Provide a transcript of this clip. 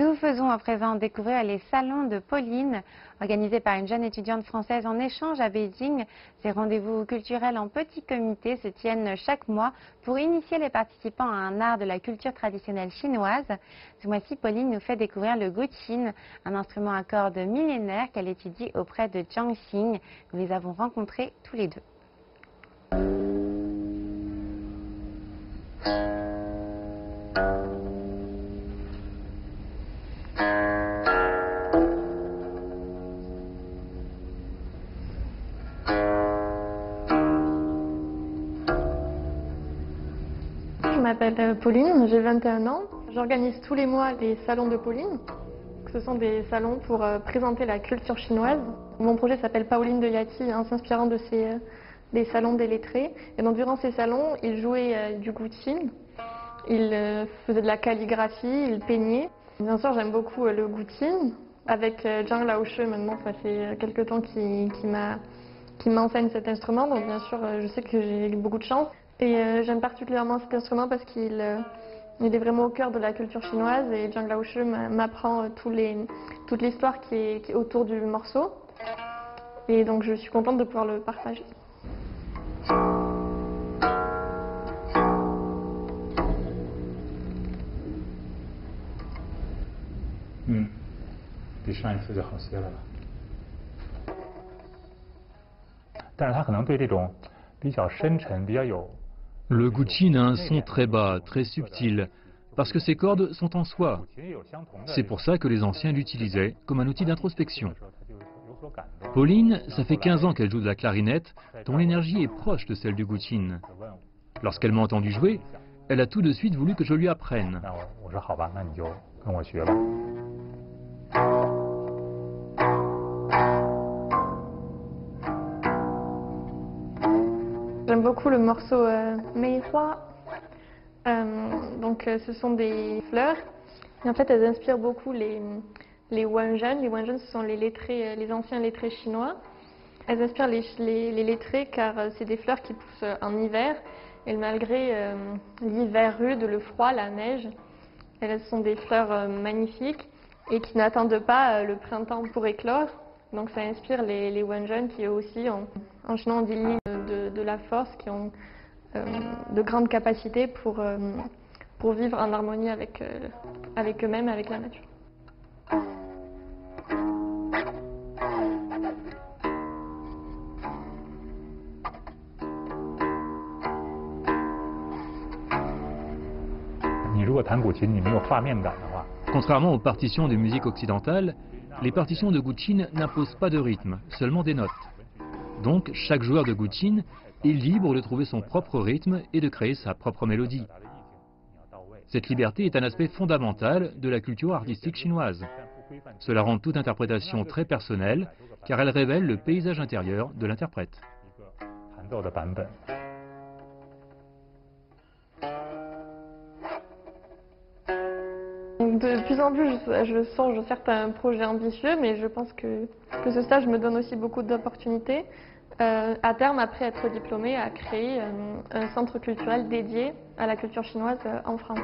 Nous vous faisons à présent découvrir les salons de Pauline, organisés par une jeune étudiante française en échange à Beijing. Ces rendez-vous culturels en petit comité se tiennent chaque mois pour initier les participants à un art de la culture traditionnelle chinoise. Ce mois-ci, Pauline nous fait découvrir le guqin, un instrument à cordes millénaire qu'elle étudie auprès de Jiang Xing. Nous les avons rencontrés tous les deux. Je m'appelle Pauline, j'ai 21 ans. J'organise tous les mois les salons de Pauline. Ce sont des salons pour présenter la culture chinoise. Mon projet s'appelle Pauline de Yati, en s'inspirant de des salons des lettrés. Et donc durant ces salons, il jouait du guqin, il faisait de la calligraphie, il peignait. Bien sûr, j'aime beaucoup le guqin. Avec Zhang Laoshe, maintenant, ça fait quelques temps qu'il m'enseigne cet instrument. Donc bien sûr, je sais que j'ai beaucoup de chance. Et j'aime particulièrement cet instrument parce qu'il est vraiment au cœur de la culture chinoise et Zhang Laoshe m'apprend toute l'histoire qui est autour du morceau. Et donc je suis contente de pouvoir le partager. Le guqin a un son très bas, très subtil, parce que ses cordes sont en soie. C'est pour ça que les anciens l'utilisaient comme un outil d'introspection. Pauline, ça fait 15 ans qu'elle joue de la clarinette, dont l'énergie est proche de celle du guqin. Lorsqu'elle m'a entendu jouer, elle a tout de suite voulu que je lui apprenne. J'aime beaucoup le morceau Mei Hua. Ce sont des fleurs. Et en fait, elles inspirent beaucoup les Wenzhen. Les Wenzhen, ce sont les lettrés, les anciens lettrés chinois. Elles inspirent les lettrés car c'est des fleurs qui poussent en hiver. Et malgré l'hiver rude, le froid, la neige, elles sont des fleurs magnifiques et qui n'attendent pas le printemps pour éclore. Donc ça inspire les Wenzhen qui eux aussi, en Chine, on dit l'île de la force, qui ont de grandes capacités pour vivre en harmonie avec eux-mêmes, avec la nature. Contrairement aux partitions de musique occidentale, les partitions de guqin n'imposent pas de rythme, seulement des notes. Donc, chaque joueur de guqin est libre de trouver son propre rythme et de créer sa propre mélodie. Cette liberté est un aspect fondamental de la culture artistique chinoise. Cela rend toute interprétation très personnelle, car elle révèle le paysage intérieur de l'interprète. De plus en plus, je songe à certains projets ambitieux, mais je pense que ce stage me donne aussi beaucoup d'opportunités. À terme, après être diplômée, à créer un centre culturel dédié à la culture chinoise en France.